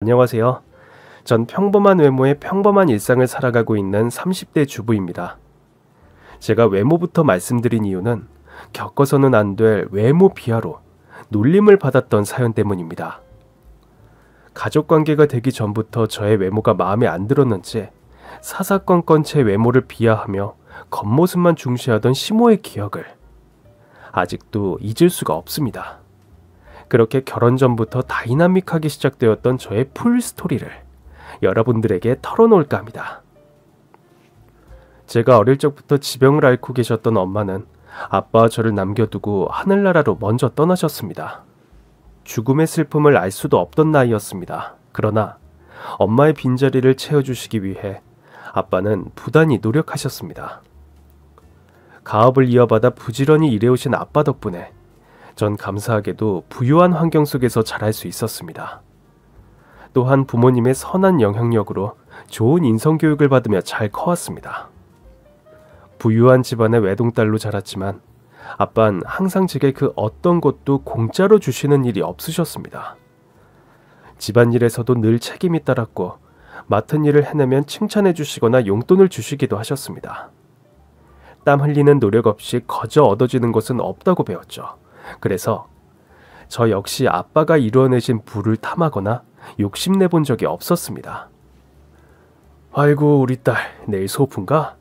안녕하세요. 전 평범한 외모의 평범한 일상을 살아가고 있는 30대 주부입니다. 제가 외모부터 말씀드린 이유는 겪어서는 안 될 외모 비하로 놀림을 받았던 사연 때문입니다. 가족 관계가 되기 전부터 저의 외모가 마음에 안 들었는지 사사건건 제 외모를 비하하며 겉모습만 중시하던 시모의 기억을 아직도 잊을 수가 없습니다. 그렇게 결혼 전부터 다이나믹하게 시작되었던 저의 풀 스토리를 여러분들에게 털어놓을까 합니다. 제가 어릴 적부터 지병을 앓고 계셨던 엄마는 아빠와 저를 남겨두고 하늘나라로 먼저 떠나셨습니다. 죽음의 슬픔을 알 수도 없던 나이였습니다. 그러나 엄마의 빈자리를 채워주시기 위해 아빠는 부단히 노력하셨습니다. 가업을 이어받아 부지런히 일해오신 아빠 덕분에 전 감사하게도 부유한 환경 속에서 자랄 수 있었습니다. 또한 부모님의 선한 영향력으로 좋은 인성교육을 받으며 잘 커왔습니다. 부유한 집안의 외동딸로 자랐지만 아빠는 항상 제게 그 어떤 것도 공짜로 주시는 일이 없으셨습니다. 집안일에서도 늘 책임이 따랐고 맡은 일을 해내면 칭찬해 주시거나 용돈을 주시기도 하셨습니다. 땀 흘리는 노력 없이 거저 얻어지는 것은 없다고 배웠죠. 그래서 저 역시 아빠가 이루어내신 부를 탐하거나 욕심내본 적이 없었습니다. 아이고 우리 딸 내일 소풍가?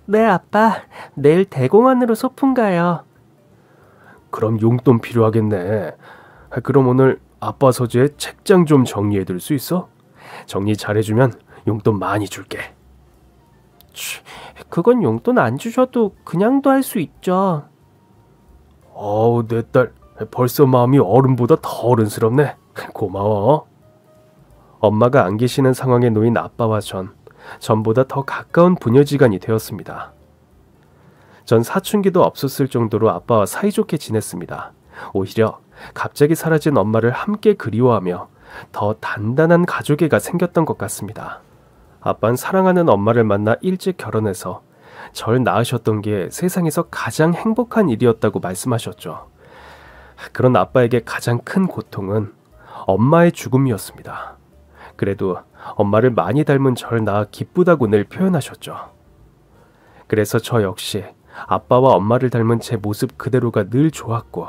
네, 아빠. 내일 대공원으로 소풍 가요. 그럼 용돈 필요하겠네. 그럼 오늘 아빠 서재에 책장 좀 정리해둘 수 있어? 정리 잘해주면 용돈 많이 줄게. 그건 용돈 안 주셔도 그냥도 할 수 있죠. 어우 내 딸 벌써 마음이 어른보다 더 어른스럽네. 고마워. 엄마가 안 계시는 상황에 놓인 아빠와 전보다 더 가까운 부녀지간이 되었습니다. 전 사춘기도 없었을 정도로 아빠와 사이좋게 지냈습니다. 오히려 갑자기 사라진 엄마를 함께 그리워하며 더 단단한 가족애가 생겼던 것 같습니다. 아빠는 사랑하는 엄마를 만나 일찍 결혼해서 절 낳으셨던 게 세상에서 가장 행복한 일이었다고 말씀하셨죠. 그런 아빠에게 가장 큰 고통은 엄마의 죽음이었습니다. 그래도 엄마를 많이 닮은 절 낳아 기쁘다고 늘 표현하셨죠. 그래서 저 역시 아빠와 엄마를 닮은 제 모습 그대로가 늘 좋았고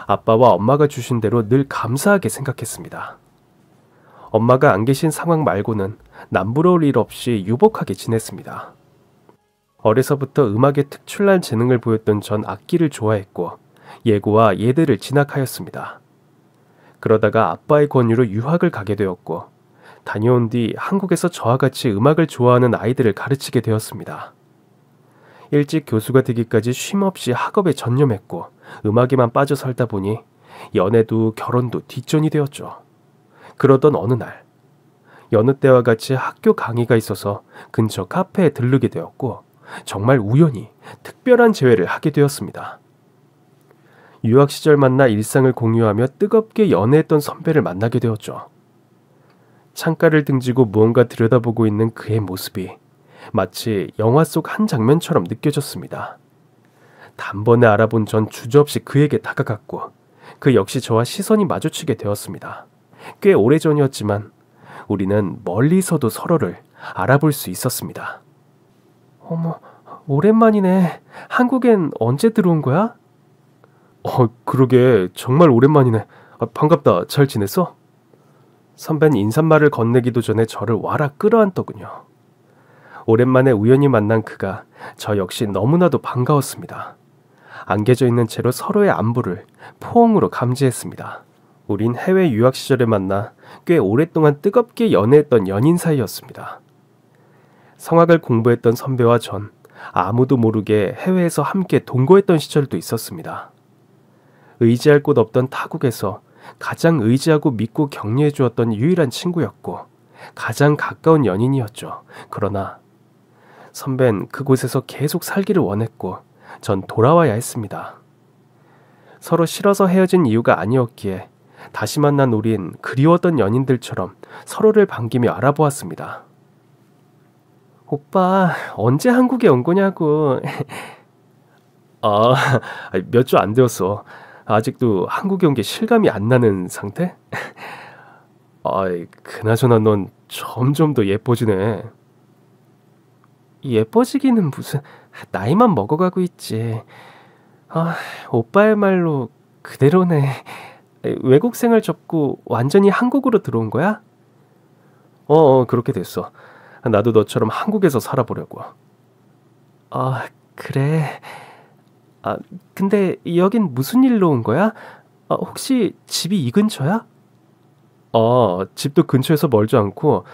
아빠와 엄마가 주신 대로 늘 감사하게 생각했습니다. 엄마가 안 계신 상황 말고는 남부러울 일 없이 유복하게 지냈습니다. 어려서부터 음악에 특출난 재능을 보였던 전 악기를 좋아했고 예고와 예대를 진학하였습니다. 그러다가 아빠의 권유로 유학을 가게 되었고 다녀온 뒤 한국에서 저와 같이 음악을 좋아하는 아이들을 가르치게 되었습니다. 일찍 교수가 되기까지 쉼없이 학업에 전념했고 음악에만 빠져 살다 보니 연애도 결혼도 뒷전이 되었죠. 그러던 어느 날 여느 때와 같이 학교 강의가 있어서 근처 카페에 들르게 되었고 정말 우연히 특별한 재회를 하게 되었습니다. 유학 시절 만나 일상을 공유하며 뜨겁게 연애했던 선배를 만나게 되었죠. 창가를 등지고 무언가 들여다보고 있는 그의 모습이 마치 영화 속 한 장면처럼 느껴졌습니다. 단번에 알아본 전 주저없이 그에게 다가갔고 그 역시 저와 시선이 마주치게 되었습니다. 꽤 오래전이었지만 우리는 멀리서도 서로를 알아볼 수 있었습니다. 어머, 오랜만이네. 한국엔 언제 들어온 거야? 그러게 정말 오랜만이네. 반갑다. 잘 지냈어? 선배는 인사말을 건네기도 전에 저를 와락 끌어안더군요. 오랜만에 우연히 만난 그가 저 역시 너무나도 반가웠습니다. 안겨져 있는 채로 서로의 안부를 포옹으로 감지했습니다. 우린 해외 유학 시절에 만나 꽤 오랫동안 뜨겁게 연애했던 연인 사이였습니다. 성악을 공부했던 선배와 전 아무도 모르게 해외에서 함께 동거했던 시절도 있었습니다. 의지할 곳 없던 타국에서 가장 의지하고 믿고 격려해 주었던 유일한 친구였고 가장 가까운 연인이었죠. 그러나 선배는 그곳에서 계속 살기를 원했고 전 돌아와야 했습니다. 서로 싫어서 헤어진 이유가 아니었기에 다시 만난 우린 그리웠던 연인들처럼 서로를 반기며 알아보았습니다. 오빠, 언제 한국에 온 거냐고. 몇 주 안 되었어. 아직도 한국에 온 게 실감이 안 나는 상태? 아이, 그나저나 넌 점점 더 예뻐지네. 예뻐지기는 무슨, 나이만 먹어가고 있지. 아, 오빠의 말로 그대로네. 외국 생활 접고 완전히 한국으로 들어온 거야? 그렇게 됐어. 나도 너처럼 한국에서 살아보려고. 아, 그래. 아, 근데 여긴 무슨 일로 온 거야? 혹시 집이 이 근처야? 집도 근처에서 멀지 않고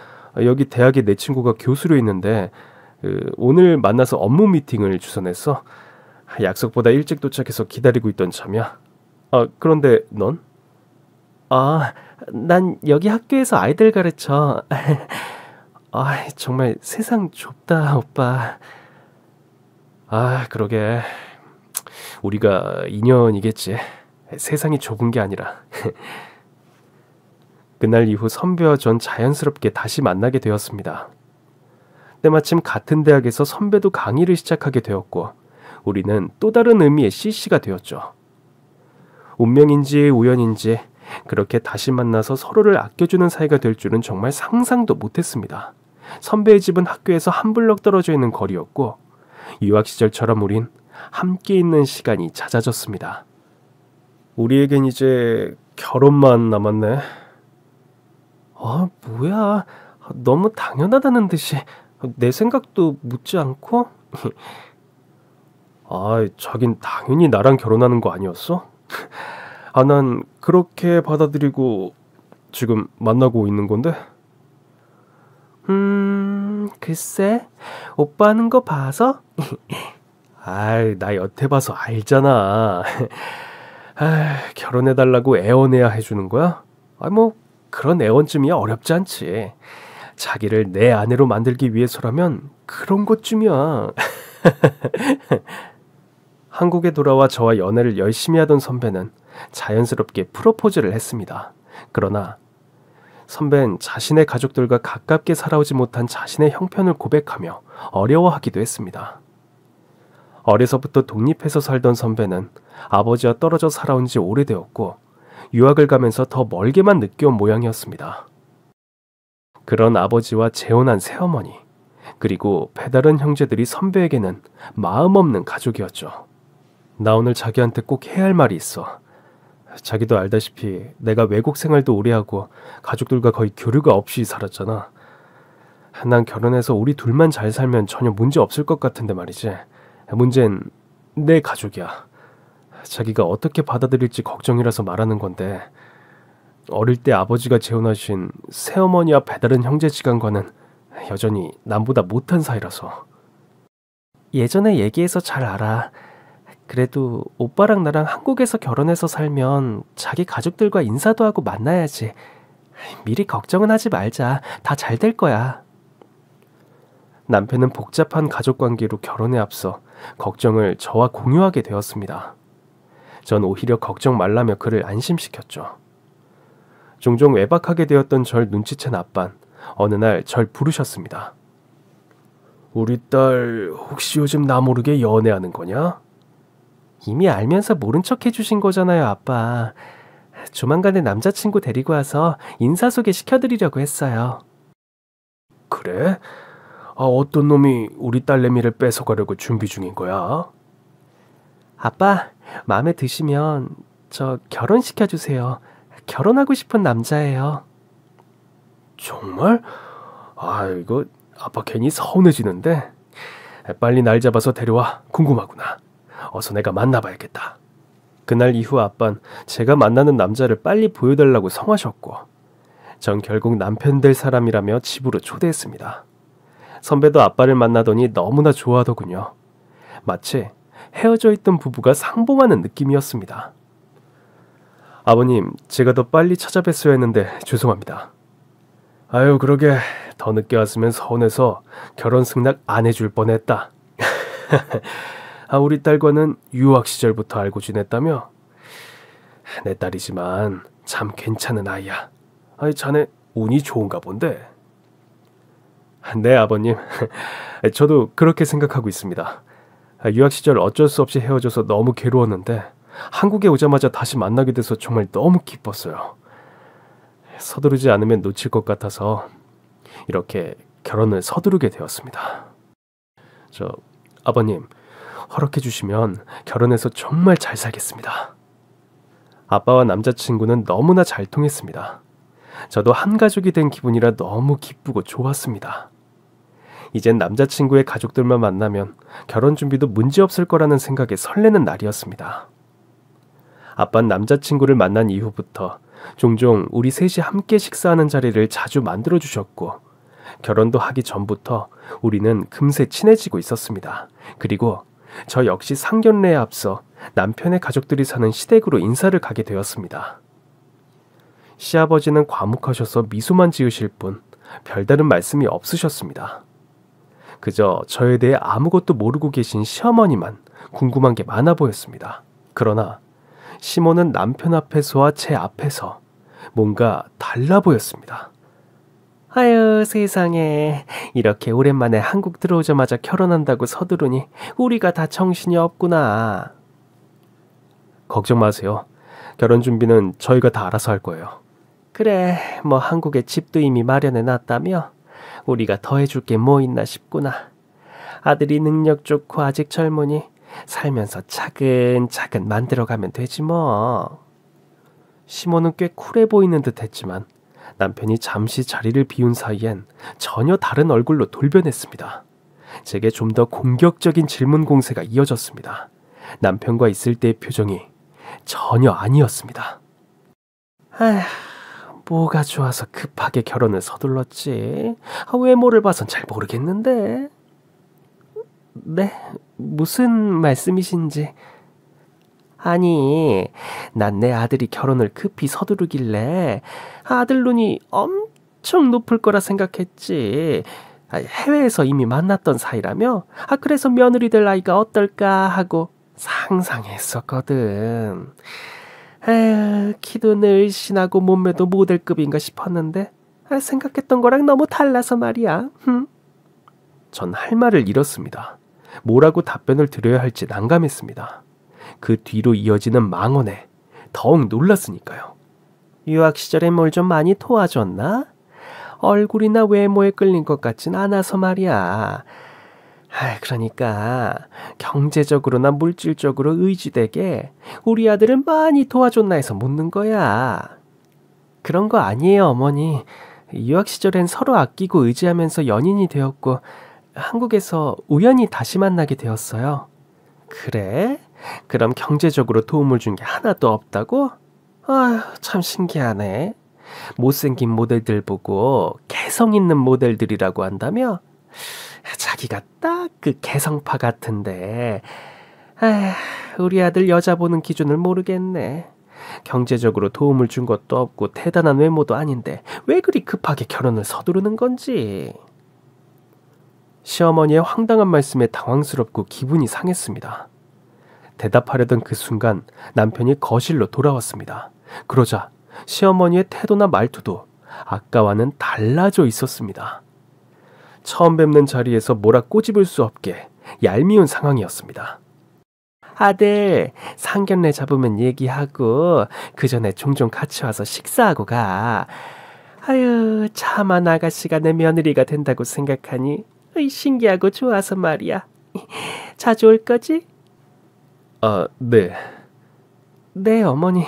여기 대학에 내 친구가 교수로 있는데 오늘 만나서 업무 미팅을 주선했어. 약속보다 일찍 도착해서 기다리고 있던 참이야. 그런데 넌? 난 여기 학교에서 아이들 가르쳐. 정말 세상 좁다, 오빠. 그러게. 우리가 인연이겠지. 세상이 좁은 게 아니라. 그날 이후 선배와 전 자연스럽게 다시 만나게 되었습니다. 때마침 같은 대학에서 선배도 강의를 시작하게 되었고 우리는 또 다른 의미의 CC가 되었죠. 운명인지 우연인지 그렇게 다시 만나서 서로를 아껴주는 사이가 될 줄은 정말 상상도 못했습니다. 선배의 집은 학교에서 한 블럭 떨어져 있는 거리였고 유학 시절처럼 우린 함께 있는 시간이 잦아졌습니다. 우리에겐 이제 결혼만 남았네. 뭐야. 너무 당연하다는 듯이 내 생각도 묻지 않고? 자긴 당연히 나랑 결혼하는 거 아니었어? 난 그렇게 받아들이고 지금 만나고 있는 건데? 글쎄, 오빠 하는 거 봐서? 나 여태 봐서 알잖아. 결혼해달라고 애원해야 해주는 거야? 뭐 그런 애원쯤이야 어렵지 않지. 자기를 내 아내로 만들기 위해서라면 그런 것쯤이야. 한국에 돌아와 저와 연애를 열심히 하던 선배는 자연스럽게 프로포즈를 했습니다. 그러나 선배는 자신의 가족들과 가깝게 살아오지 못한 자신의 형편을 고백하며 어려워하기도 했습니다. 어려서부터 독립해서 살던 선배는 아버지와 떨어져 살아온 지 오래되었고 유학을 가면서 더 멀게만 느껴온 모양이었습니다. 그런 아버지와 재혼한 새어머니 그리고 배다른 형제들이 선배에게는 마음 없는 가족이었죠. 나 오늘 자기한테 꼭 해야 할 말이 있어. 자기도 알다시피 내가 외국 생활도 오래 하고 가족들과 거의 교류가 없이 살았잖아. 난 결혼해서 우리 둘만 잘 살면 전혀 문제 없을 것 같은데 말이지. 문제는 내 가족이야. 자기가 어떻게 받아들일지 걱정이라서 말하는 건데 어릴 때 아버지가 재혼하신 새어머니와 배다른 형제지간과는 여전히 남보다 못한 사이라서. 예전에 얘기해서 잘 알아. 그래도 오빠랑 나랑 한국에서 결혼해서 살면 자기 가족들과 인사도 하고 만나야지. 미리 걱정은 하지 말자. 다 잘 될 거야. 남편은 복잡한 가족관계로 결혼에 앞서 걱정을 저와 공유하게 되었습니다. 전 오히려 걱정 말라며 그를 안심시켰죠. 종종 외박하게 되었던 절 눈치챈 아빤 어느 날 절 부르셨습니다. 우리 딸 혹시 요즘 나 모르게 연애하는 거냐? 이미 알면서 모른 척 해주신 거잖아요, 아빠. 조만간에 남자친구 데리고 와서 인사 소개 시켜드리려고 했어요. 그래? 어떤 놈이 우리 딸내미를 뺏어가려고 준비 중인 거야? 아빠, 마음에 드시면 저 결혼시켜주세요. 결혼하고 싶은 남자예요. 정말? 이거 아빠 괜히 서운해지는데. 빨리 날 잡아서 데려와. 궁금하구나. 어서 내가 만나봐야겠다. 그날 이후 아빤 제가 만나는 남자를 빨리 보여달라고 성하셨고 전 결국 남편 될 사람이라며 집으로 초대했습니다. 선배도 아빠를 만나더니 너무나 좋아하더군요. 마치 헤어져 있던 부부가 상봉하는 느낌이었습니다. 아버님, 제가 더 빨리 찾아뵀어야 했는데 죄송합니다. 그러게 더 늦게 왔으면 서운해서 결혼 승낙 안 해줄 뻔했다. 우리 딸과는 유학 시절부터 알고 지냈다며? 내 딸이지만 참 괜찮은 아이야. 자네 운이 좋은가 본데. 네, 아버님. 저도 그렇게 생각하고 있습니다. 유학 시절 어쩔 수 없이 헤어져서 너무 괴로웠는데 한국에 오자마자 다시 만나게 돼서 정말 너무 기뻤어요. 서두르지 않으면 놓칠 것 같아서 이렇게 결혼을 서두르게 되었습니다. 아버님, 허락해 주시면 결혼해서 정말 잘 살겠습니다. 아빠와 남자친구는 너무나 잘 통했습니다. 저도 한 가족이 된 기분이라 너무 기쁘고 좋았습니다. 이젠 남자친구의 가족들만 만나면 결혼 준비도 문제없을 거라는 생각에 설레는 날이었습니다. 아빠는 남자친구를 만난 이후부터 종종 우리 셋이 함께 식사하는 자리를 자주 만들어주셨고, 결혼도 하기 전부터 우리는 금세 친해지고 있었습니다. 그리고 저 역시 상견례에 앞서 남편의 가족들이 사는 시댁으로 인사를 가게 되었습니다. 시아버지는 과묵하셔서 미소만 지으실 뿐 별다른 말씀이 없으셨습니다. 그저 저에 대해 아무것도 모르고 계신 시어머니만 궁금한 게 많아 보였습니다. 그러나 시모는 남편 앞에서와 제 앞에서 뭔가 달라 보였습니다. 아유, 세상에. 이렇게 오랜만에 한국 들어오자마자 결혼한다고 서두르니 우리가 다 정신이 없구나. 걱정 마세요. 결혼 준비는 저희가 다 알아서 할 거예요. 그래, 뭐 한국에 집도 이미 마련해 놨다며? 우리가 더 해줄 게 뭐 있나 싶구나. 아들이 능력 좋고 아직 젊으니 살면서 차근차근 만들어가면 되지 뭐. 시모는 꽤 쿨해 보이는 듯 했지만 남편이 잠시 자리를 비운 사이엔 전혀 다른 얼굴로 돌변했습니다. 제게 좀 더 공격적인 질문 공세가 이어졌습니다. 남편과 있을 때의 표정이 전혀 아니었습니다. 아휴, 뭐가 좋아서 급하게 결혼을 서둘렀지? 외모를 봐선 잘 모르겠는데. 네? 무슨 말씀이신지. 아니, 난 내 아들이 결혼을 급히 서두르길래 아들 눈이 엄청 높을 거라 생각했지. 해외에서 이미 만났던 사이라며? 그래서 며느리 될 아이가 어떨까 하고 상상했었거든. 에휴, 키도 늘씬하고 몸매도 모델급인가 싶었는데 생각했던 거랑 너무 달라서 말이야. 전 할 말을 잃었습니다. 뭐라고 답변을 드려야 할지 난감했습니다. 그 뒤로 이어지는 망언에 더욱 놀랐으니까요. 유학 시절에 뭘 좀 많이 도와줬나? 얼굴이나 외모에 끌린 것 같진 않아서 말이야. 그러니까 경제적으로나 물질적으로 의지되게 우리 아들을 많이 도와줬나 해서 묻는 거야. 그런 거 아니에요, 어머니. 유학 시절엔 서로 아끼고 의지하면서 연인이 되었고 한국에서 우연히 다시 만나게 되었어요. 그래? 그럼 경제적으로 도움을 준 게 하나도 없다고? 참 신기하네. 못생긴 모델들 보고 개성 있는 모델들이라고 한다며? 자기가 딱 그 개성파 같은데. 우리 아들 여자 보는 기준을 모르겠네. 경제적으로 도움을 준 것도 없고 대단한 외모도 아닌데 왜 그리 급하게 결혼을 서두르는 건지. 시어머니의 황당한 말씀에 당황스럽고 기분이 상했습니다. 대답하려던 그 순간 남편이 거실로 돌아왔습니다. 그러자 시어머니의 태도나 말투도 아까와는 달라져 있었습니다. 처음 뵙는 자리에서 뭐라 꼬집을 수 없게 얄미운 상황이었습니다. 아들, 상견례 잡으면 얘기하고 그 전에 종종 같이 와서 식사하고 가. 아유, 참한 아가씨가 내 며느리가 된다고 생각하니 신기하고 좋아서 말이야. 자주 올 거지? 네. 네, 어머니.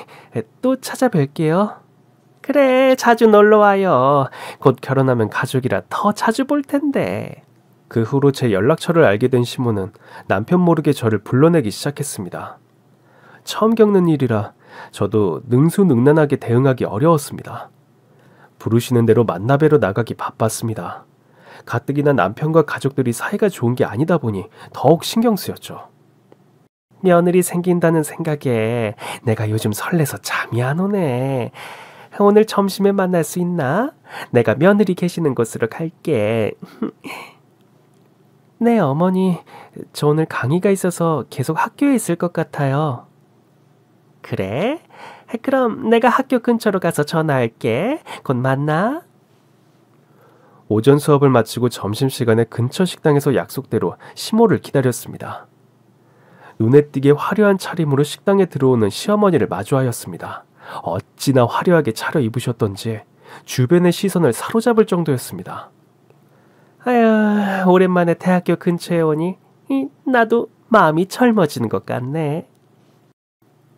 또 찾아뵐게요. 그래, 자주 놀러와요. 곧 결혼하면 가족이라 더 자주 볼 텐데. 그 후로 제 연락처를 알게 된 시모는 남편 모르게 저를 불러내기 시작했습니다. 처음 겪는 일이라 저도 능수능란하게 대응하기 어려웠습니다. 부르시는 대로 만나뵈러 나가기 바빴습니다. 가뜩이나 남편과 가족들이 사이가 좋은 게 아니다 보니 더욱 신경 쓰였죠. 며느리 생긴다는 생각에 내가 요즘 설레서 잠이 안 오네. 오늘 점심에 만날 수 있나? 내가 며느리 계시는 곳으로 갈게. 네, 어머니. 저 오늘 강의가 있어서 계속 학교에 있을 것 같아요. 그래? 그럼 내가 학교 근처로 가서 전화할게. 곧 만나. 오전 수업을 마치고 점심시간에 근처 식당에서 약속대로 시모를 기다렸습니다. 눈에 띄게 화려한 차림으로 식당에 들어오는 시어머니를 마주하였습니다. 어찌나 화려하게 차려입으셨던지 주변의 시선을 사로잡을 정도였습니다. 아휴, 오랜만에 대학교 근처에 오니 나도 마음이 젊어지는 것 같네.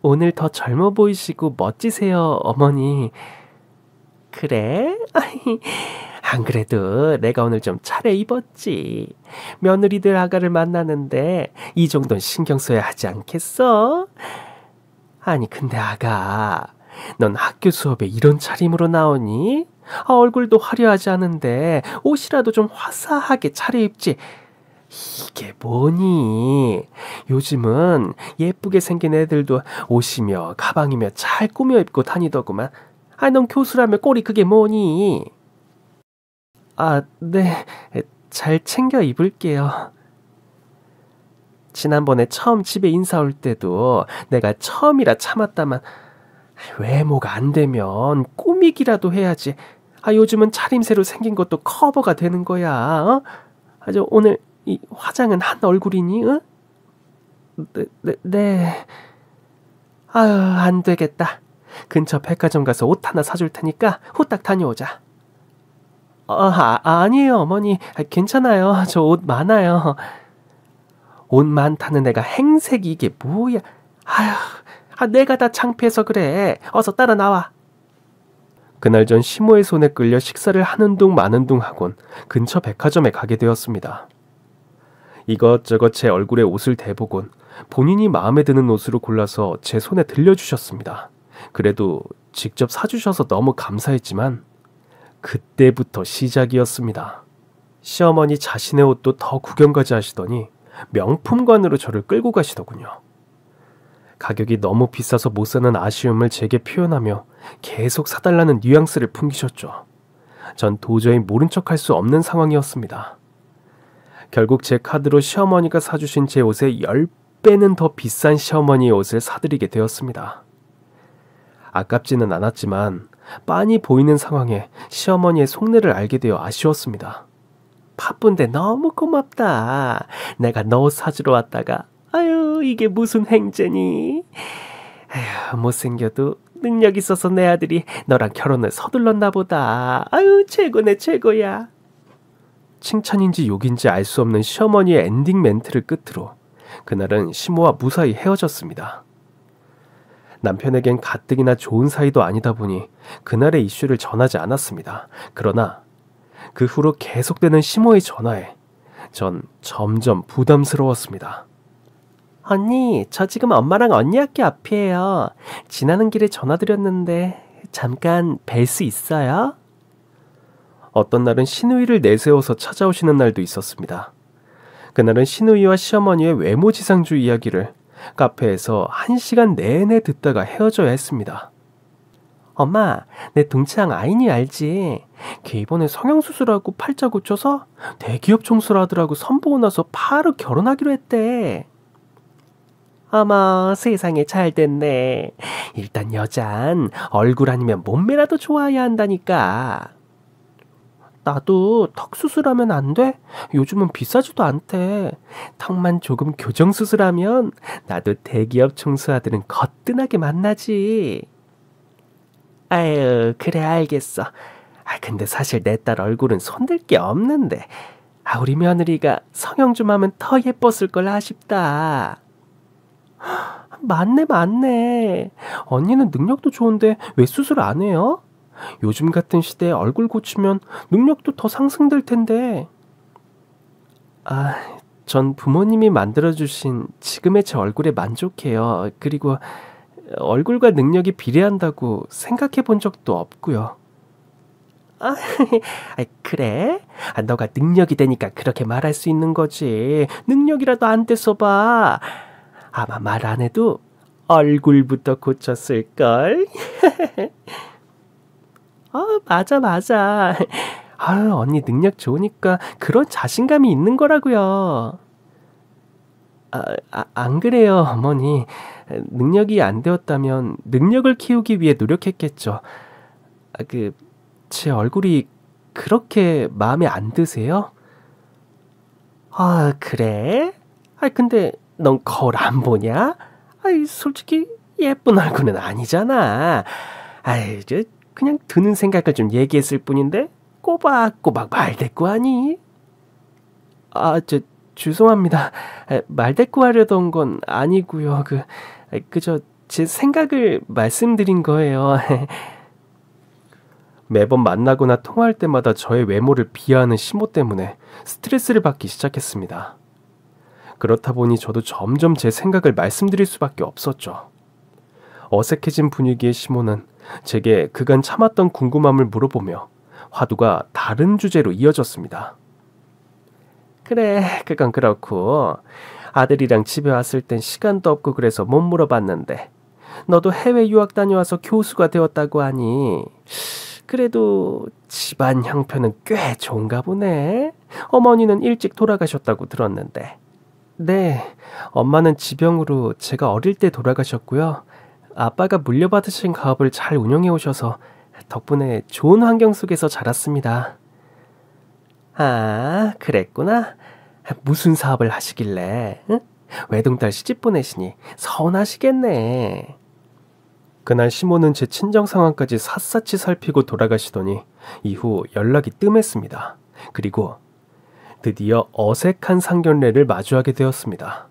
오늘 더 젊어 보이시고 멋지세요, 어머니. 그래? 안 그래도 내가 오늘 좀 차려입었지. 며느리들 아가를 만나는데 이 정도는 신경 써야 하지 않겠어? 아니 근데 아가, 넌 학교 수업에 이런 차림으로 나오니? 얼굴도 화려하지 않은데 옷이라도 좀 화사하게 차려입지. 이게 뭐니? 요즘은 예쁘게 생긴 애들도 옷이며 가방이며 잘 꾸며 입고 다니더구만. 넌 교수라며 꼴이 그게 뭐니? 네. 잘 챙겨 입을게요. 지난번에 처음 집에 인사 올 때도 내가 처음이라 참았다만 외모가 안 되면 꾸미기라도 해야지. 요즘은 차림새로 생긴 것도 커버가 되는 거야. 오늘 이 화장은 한 얼굴이니? 네. 안 되겠다. 근처 백화점 가서 옷 하나 사줄 테니까 후딱 다녀오자. 아니에요, 어머니. 괜찮아요. 저 옷 많아요. 옷 많다는 애가 행색이 이게 뭐야? 내가 다 창피해서 그래. 어서 따라 나와. 그날 전 시모의 손에 끌려 식사를 하는 둥 마는 둥 하곤 근처 백화점에 가게 되었습니다. 이것저것 제 얼굴에 옷을 대보곤 본인이 마음에 드는 옷으로 골라서 제 손에 들려주셨습니다. 그래도 직접 사주셔서 너무 감사했지만 그때부터 시작이었습니다. 시어머니 자신의 옷도 더 구경까지 하시더니 명품관으로 저를 끌고 가시더군요. 가격이 너무 비싸서 못 사는 아쉬움을 제게 표현하며 계속 사달라는 뉘앙스를 풍기셨죠. 전 도저히 모른 척할 수 없는 상황이었습니다. 결국 제 카드로 시어머니가 사주신 제 옷의 10배는 더 비싼 시어머니의 옷을 사드리게 되었습니다. 아깝지는 않았지만 빤히 보이는 상황에 시어머니의 속내를 알게 되어 아쉬웠습니다. 바쁜데 너무 고맙다. 내가 너 옷 사주러 왔다가 이게 무슨 행제니? 못생겨도 능력 있어서 내 아들이 너랑 결혼을 서둘렀나 보다. 최고네 최고야. 칭찬인지 욕인지 알 수 없는 시어머니의 엔딩 멘트를 끝으로 그날은 시모와 무사히 헤어졌습니다. 남편에겐 가뜩이나 좋은 사이도 아니다 보니 그날의 이슈를 전하지 않았습니다. 그러나 그 후로 계속되는 시모의 전화에 전 점점 부담스러웠습니다. 언니, 저 지금 엄마랑 언니 학교 앞이에요. 지나는 길에 전화드렸는데 잠깐 뵐 수 있어요? 어떤 날은 시누이를 내세워서 찾아오시는 날도 있었습니다. 그날은 시누이와 시어머니의 외모지상주의 이야기를 카페에서 1시간 내내 듣다가 헤어져야 했습니다. 엄마, 내 동창 아인이 알지? 걔 이번에 성형수술하고 팔자 고쳐서 대기업 총수를 하더라고. 선보고 나서 바로 결혼하기로 했대. 어머, 세상에 잘 됐네. 일단 여잔 얼굴 아니면 몸매라도 좋아야 한다니까. 나도 턱 수술하면 안 돼? 요즘은 비싸지도 않대. 턱만 조금 교정 수술하면 나도 대기업 총수 아들은 거뜬하게 만나지. 그래 알겠어. 근데 사실 내 딸 얼굴은 손댈 게 없는데 우리 며느리가 성형 좀 하면 더 예뻤을 걸 아쉽다. 맞네. 언니는 능력도 좋은데 왜 수술 안 해요? 요즘 같은 시대에 얼굴 고치면 능력도 더 상승될 텐데. 전 부모님이 만들어주신 지금의 제 얼굴에 만족해요. 그리고 얼굴과 능력이 비례한다고 생각해 본 적도 없고요. 그래? 너가 능력이 되니까 그렇게 말할 수 있는 거지. 능력이라도 안 돼서 봐. 아마 말 안 해도 얼굴부터 고쳤을걸? 맞아. 언니 능력 좋으니까 그런 자신감이 있는 거라고요. 안 그래요, 어머니. 능력이 안 되었다면 능력을 키우기 위해 노력했겠죠. 제 얼굴이 그렇게 마음에 안 드세요? 그래? 근데 넌 거울 안 보냐? 솔직히 예쁜 얼굴은 아니잖아. 그냥 드는 생각을 좀 얘기했을 뿐인데 꼬박꼬박 말대꾸하니? 죄송합니다. 말대꾸 하려던 건 아니고요. 그저 제 생각을 말씀드린 거예요. 매번 만나거나 통화할 때마다 저의 외모를 비하하는 시모 때문에 스트레스를 받기 시작했습니다. 그렇다 보니 저도 점점 제 생각을 말씀드릴 수밖에 없었죠. 어색해진 분위기의 시모는 제게 그간 참았던 궁금함을 물어보며 화두가 다른 주제로 이어졌습니다. 그래, 그건 그렇고 아들이랑 집에 왔을 땐 시간도 없고 그래서 못 물어봤는데 너도 해외 유학 다녀와서 교수가 되었다고 하니 그래도 집안 형편은 꽤 좋은가 보네. 어머니는 일찍 돌아가셨다고 들었는데. 네, 엄마는 지병으로 제가 어릴 때 돌아가셨고요. 아빠가 물려받으신 가업을 잘 운영해 오셔서 덕분에 좋은 환경 속에서 자랐습니다. 아, 그랬구나. 무슨 사업을 하시길래? 응? 외동딸 시집 보내시니 서운하시겠네. 그날 시모는 제 친정 상황까지 샅샅이 살피고 돌아가시더니 이후 연락이 뜸했습니다. 그리고 드디어 어색한 상견례를 마주하게 되었습니다.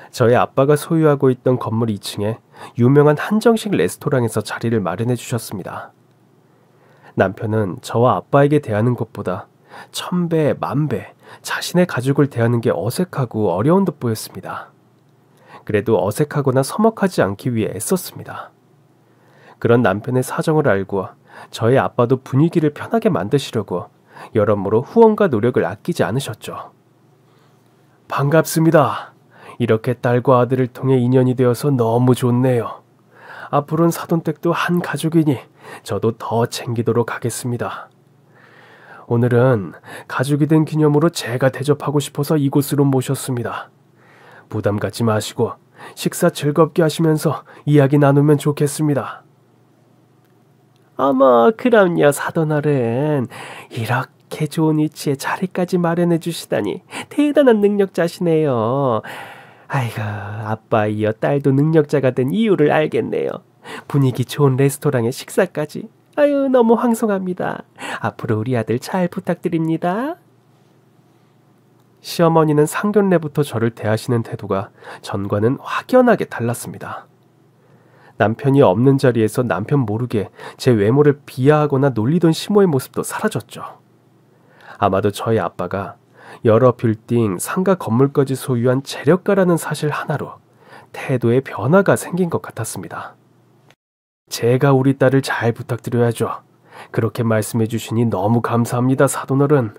저희 아빠가 소유하고 있던 건물 2층에 유명한 한정식 레스토랑에서 자리를 마련해 주셨습니다. 남편은 저와 아빠에게 대하는 것보다 1000배, 10,000배 자신의 가족을 대하는 게 어색하고 어려운 듯 보였습니다. 그래도 어색하거나 서먹하지 않기 위해 애썼습니다. 그런 남편의 사정을 알고 저희 아빠도 분위기를 편하게 만드시려고 여러모로 후원과 노력을 아끼지 않으셨죠. 반갑습니다. 이렇게 딸과 아들을 통해 인연이 되어서 너무 좋네요. 앞으로는 사돈댁도 한 가족이니 저도 더 챙기도록 하겠습니다. 오늘은 가족이 된 기념으로 제가 대접하고 싶어서 이곳으로 모셨습니다. 부담 갖지 마시고 식사 즐겁게 하시면서 이야기 나누면 좋겠습니다. 어머, 그럼요, 사돈어른. 이렇게 좋은 위치에 자리까지 마련해 주시다니 대단한 능력자시네요. 아이고, 아빠 이어 딸도 능력자가 된 이유를 알겠네요. 분위기 좋은 레스토랑에 식사까지. 아유, 너무 황송합니다. 앞으로 우리 아들 잘 부탁드립니다. 시어머니는 상견례부터 저를 대하시는 태도가 전과는 확연하게 달랐습니다. 남편이 없는 자리에서 남편 모르게 제 외모를 비하하거나 놀리던 시모의 모습도 사라졌죠. 아마도 저희 아빠가 여러 빌딩, 상가 건물까지 소유한 재력가라는 사실 하나로 태도에 변화가 생긴 것 같았습니다. 제가 우리 딸을 잘 부탁드려야죠. 그렇게 말씀해 주시니 너무 감사합니다, 사돈어른.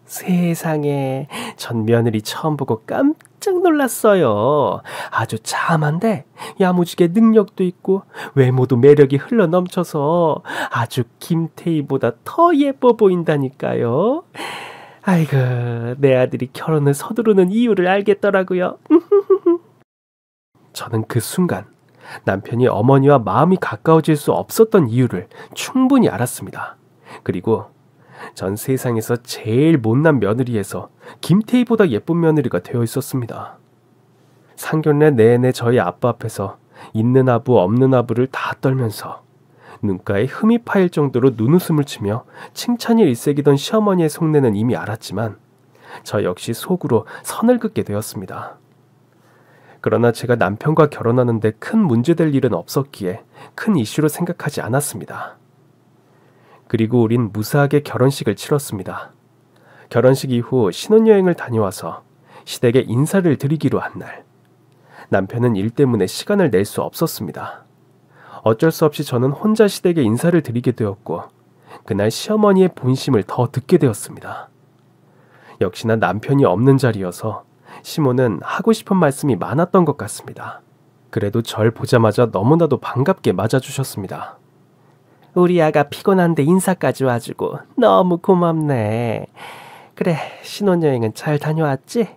세상에, 전 며느리 처음 보고 깜짝 놀랐어요. 아주 참한데 야무지게 능력도 있고 외모도 매력이 흘러넘쳐서 아주 김태희보다 더 예뻐 보인다니까요. 아이고, 내 아들이 결혼을 서두르는 이유를 알겠더라고요. 저는 그 순간 남편이 어머니와 마음이 가까워질 수 없었던 이유를 충분히 알았습니다. 그리고 전 세상에서 제일 못난 며느리에서 김태희보다 예쁜 며느리가 되어 있었습니다. 상견례 내내 저희 아빠 앞에서 있는 아부 없는 아부를 다 떨면서 눈가에 흠이 파일 정도로 눈웃음을 치며 칭찬이 일색이던 시어머니의 속내는 이미 알았지만 저 역시 속으로 선을 긋게 되었습니다. 그러나 제가 남편과 결혼하는데 큰 문제될 일은 없었기에 큰 이슈로 생각하지 않았습니다. 그리고 우린 무사하게 결혼식을 치렀습니다. 결혼식 이후 신혼여행을 다녀와서 시댁에 인사를 드리기로 한 날, 남편은 일 때문에 시간을 낼 수 없었습니다. 어쩔 수 없이 저는 혼자 시댁에 인사를 드리게 되었고 그날 시어머니의 본심을 더 듣게 되었습니다. 역시나 남편이 없는 자리여서 시모는 하고 싶은 말씀이 많았던 것 같습니다. 그래도 절 보자마자 너무나도 반갑게 맞아주셨습니다. 우리 아가 피곤한데 인사까지 와주고 너무 고맙네. 그래, 신혼여행은 잘 다녀왔지?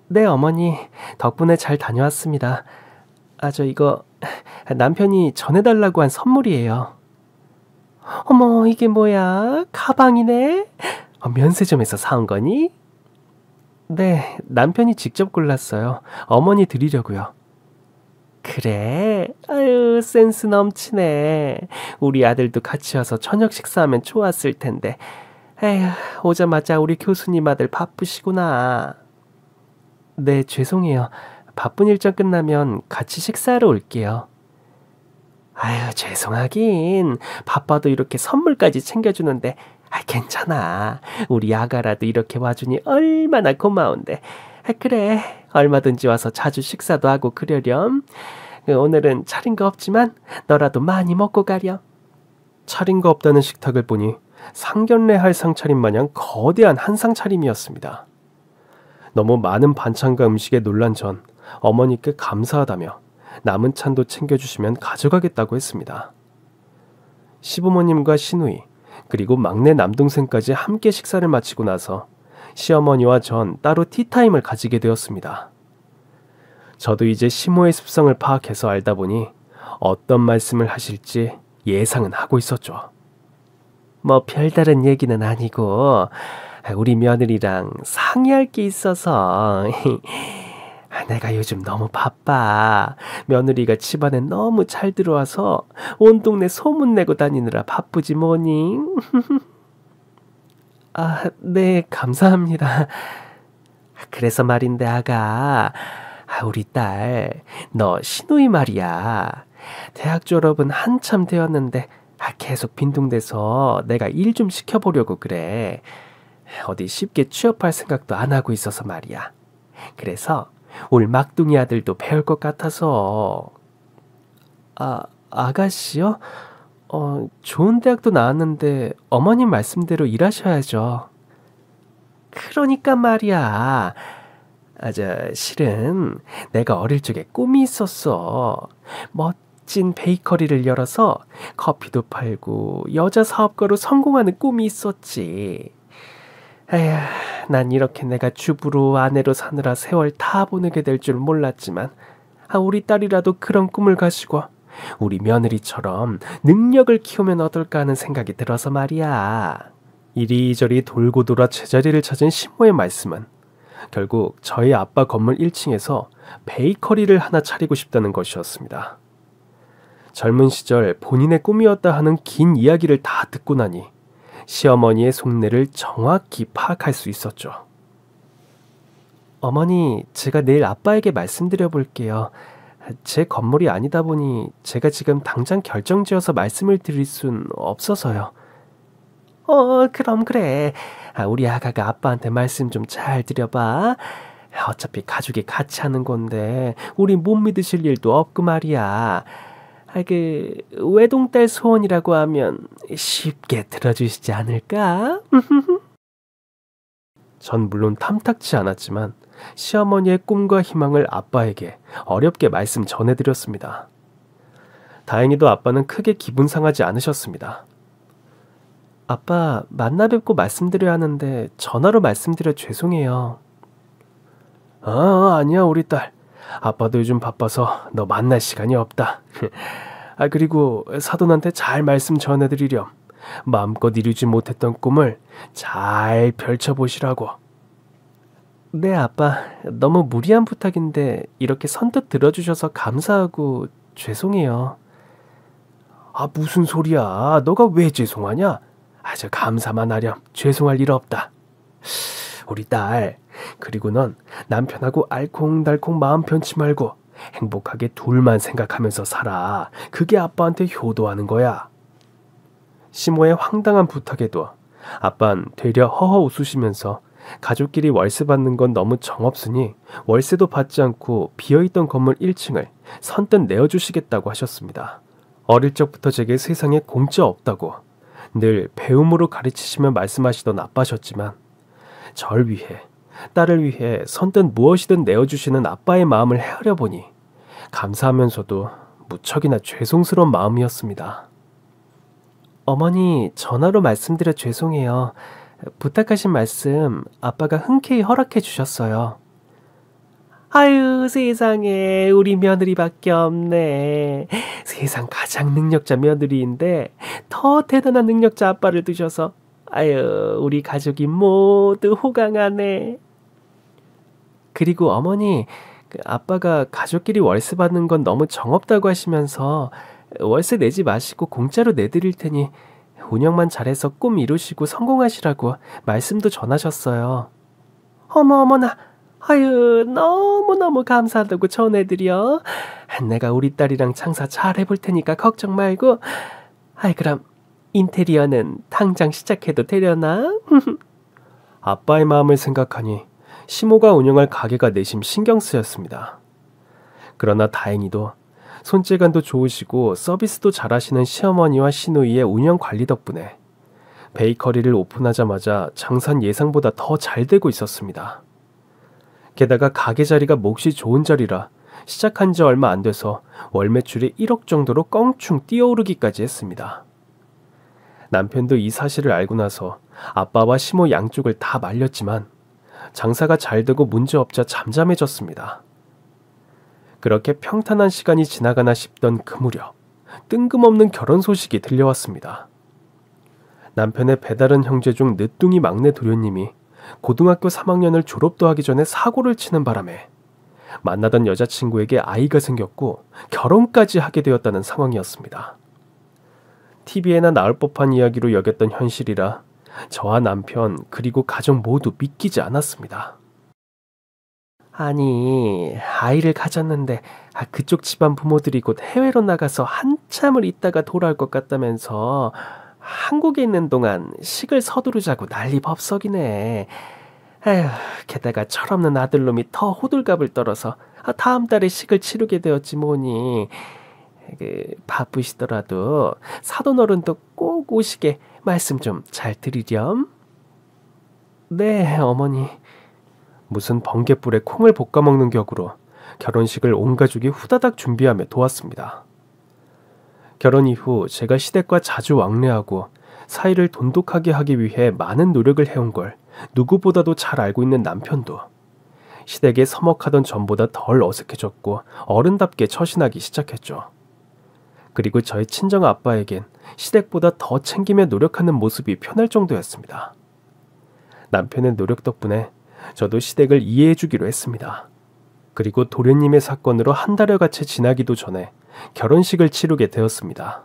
네, 어머니. 덕분에 잘 다녀왔습니다. 이거 남편이 전해달라고 한 선물이에요. 어머, 이게 뭐야? 가방이네? 면세점에서 사온 거니? 네, 남편이 직접 골랐어요. 어머니 드리려고요. 그래? 아유, 센스 넘치네. 우리 아들도 같이 와서 저녁 식사하면 좋았을 텐데. 에휴, 오자마자 우리 교수님 아들 바쁘시구나. 네, 죄송해요. 바쁜 일정 끝나면 같이 식사하러 올게요. 아유, 죄송하긴. 바빠도 이렇게 선물까지 챙겨주는데, 괜찮아. 우리 아가라도 이렇게 와주니 얼마나 고마운데. 그래, 얼마든지 와서 자주 식사도 하고 그러렴. 오늘은 차린 거 없지만 너라도 많이 먹고 가렴. 차린 거 없다는 식탁을 보니 상견례 할 상차림 마냥 거대한 한상 차림이었습니다. 너무 많은 반찬과 음식에 놀란 전 어머니께 감사하다며 남은 찬도 챙겨주시면 가져가겠다고 했습니다. 시부모님과 시누이 그리고 막내 남동생까지 함께 식사를 마치고 나서 시어머니와 전 따로 티타임을 가지게 되었습니다. 저도 이제 시모의 습성을 파악해서 알다 보니 어떤 말씀을 하실지 예상은 하고 있었죠. 뭐 별다른 얘기는 아니고 우리 며느리랑 상의할 게 있어서 내가 요즘 너무 바빠. 며느리가 집안에 너무 잘 들어와서 온 동네 소문내고 다니느라 바쁘지 뭐니. 아, 네, 감사합니다. 그래서 말인데 아가, 우리 딸, 너 시누이 말이야. 대학 졸업은 한참 되었는데 계속 빈둥대서 내가 일 좀 시켜보려고 그래. 어디 쉽게 취업할 생각도 안 하고 있어서 말이야. 그래서 올 막둥이 아들도 배울 것 같아서. 아가씨요? 좋은 대학도 나왔는데 어머님 말씀대로 일하셔야죠. 그러니까 말이야. 실은 내가 어릴 적에 꿈이 있었어. 멋진 베이커리를 열어서 커피도 팔고 여자 사업가로 성공하는 꿈이 있었지. 에휴, 난 이렇게 내가 주부로 아내로 사느라 세월 다 보내게 될 줄 몰랐지만 우리 딸이라도 그런 꿈을 가지고 우리 며느리처럼 능력을 키우면 어떨까 하는 생각이 들어서 말이야. 이리저리 돌고 돌아 제자리를 찾은 시모의 말씀은 결국 저희 아빠 건물 1층에서 베이커리를 하나 차리고 싶다는 것이었습니다. 젊은 시절 본인의 꿈이었다 하는 긴 이야기를 다 듣고 나니 시어머니의 속내를 정확히 파악할 수 있었죠. 어머니, 제가 내일 아빠에게 말씀드려 볼게요. 제 건물이 아니다 보니 제가 지금 당장 결정지어서 말씀을 드릴 순 없어서요. 그럼 그래. 우리 아가가 아빠한테 말씀 좀 잘 드려봐. 어차피 가족이 같이 하는 건데 우리 못 믿으실 일도 없고 말이야. 외동딸 소원이라고 하면 쉽게 들어주시지 않을까? 전 물론 탐탁치 않았지만 시어머니의 꿈과 희망을 아빠에게 어렵게 말씀 전해드렸습니다. 다행히도 아빠는 크게 기분 상하지 않으셨습니다. 아빠, 만나 뵙고 말씀드려야 하는데 전화로 말씀드려 죄송해요. 아니야 우리 딸. 아빠도 요즘 바빠서 너 만날 시간이 없다. 그리고 사돈한테 잘 말씀 전해드리렴. 마음껏 이루지 못했던 꿈을 잘 펼쳐보시라고. 네, 아빠. 너무 무리한 부탁인데 이렇게 선뜻 들어주셔서 감사하고 죄송해요. 무슨 소리야. 너가 왜 죄송하냐? 저 감사만 하렴. 죄송할 일 없다. 우리 딸, 그리고 넌 남편하고 알콩달콩 마음 편치 말고 행복하게 둘만 생각하면서 살아. 그게 아빠한테 효도하는 거야. 시모의 황당한 부탁에도 아빠는 되려 허허 웃으시면서 가족끼리 월세 받는 건 너무 정없으니 월세도 받지 않고 비어있던 건물 1층을 선뜻 내어주시겠다고 하셨습니다. 어릴 적부터 제게 세상에 공짜 없다고 늘 배움으로 가르치시며 말씀하시던 아빠셨지만 절 위해, 딸을 위해 선뜻 무엇이든 내어주시는 아빠의 마음을 헤아려 보니 감사하면서도 무척이나 죄송스러운 마음이었습니다. 어머니, 전화로 말씀드려 죄송해요. 부탁하신 말씀 아빠가 흔쾌히 허락해 주셨어요. 아유, 세상에 우리 며느리밖에 없네. 세상 가장 능력자 며느리인데 더 대단한 능력자 아빠를 두셔서 아유, 우리 가족이 모두 호강하네. 그리고 어머니, 아빠가 가족끼리 월세 받는 건 너무 정없다고 하시면서 월세 내지 마시고 공짜로 내드릴 테니 운영만 잘해서 꿈 이루시고 성공하시라고 말씀도 전하셨어요. 어머나, 아유, 너무너무 감사하다고 전해드려. 내가 우리 딸이랑 장사 잘 해볼 테니까 걱정 말고. 그럼 인테리어는 당장 시작해도 되려나? 아빠의 마음을 생각하니 시모가 운영할 가게가 내심 신경 쓰였습니다. 그러나 다행히도 손재간도 좋으시고 서비스도 잘하시는 시어머니와 시누이의 운영 관리 덕분에 베이커리를 오픈하자마자 장사는 예상보다 더 잘 되고 있었습니다. 게다가 가게 자리가 몫이 좋은 자리라 시작한 지 얼마 안 돼서 월 매출이 1억 정도로 껑충 뛰어오르기까지 했습니다. 남편도 이 사실을 알고 나서 아빠와 시모 양쪽을 다 말렸지만 장사가 잘 되고 문제없자 잠잠해졌습니다. 그렇게 평탄한 시간이 지나가나 싶던 그 무렵 뜬금없는 결혼 소식이 들려왔습니다. 남편의 배다른 형제 중 늦둥이 막내 도련님이 고등학교 3학년을 졸업도 하기 전에 사고를 치는 바람에 만나던 여자친구에게 아이가 생겼고 결혼까지 하게 되었다는 상황이었습니다. TV에나 나올 법한 이야기로 여겼던 현실이라 저와 남편 그리고 가족 모두 믿기지 않았습니다. 아니, 아이를 가졌는데 그쪽 집안 부모들이 곧 해외로 나가서 한참을 있다가 돌아올 것 같다면서 한국에 있는 동안 식을 서두르자고 난리법석이네. 에휴, 게다가 철없는 아들놈이 더 호들갑을 떨어서 다음 달에 식을 치르게 되었지 뭐니. 바쁘시더라도 사돈어른도 꼭 오시게 말씀 좀 잘 드리렴. 네, 어머니. 무슨 번갯불에 콩을 볶아먹는 격으로 결혼식을 온 가족이 후다닥 준비하며 도왔습니다. 결혼 이후 제가 시댁과 자주 왕래하고 사이를 돈독하게 하기 위해 많은 노력을 해온 걸 누구보다도 잘 알고 있는 남편도 시댁에 서먹하던 전보다 덜 어색해졌고 어른답게 처신하기 시작했죠. 그리고 저희 친정 아빠에겐 시댁보다 더 챙기며 노력하는 모습이 편할 정도였습니다. 남편의 노력 덕분에 저도 시댁을 이해해주기로 했습니다. 그리고 도련님의 사건으로 한 달여가 채 지나기도 전에 결혼식을 치르게 되었습니다.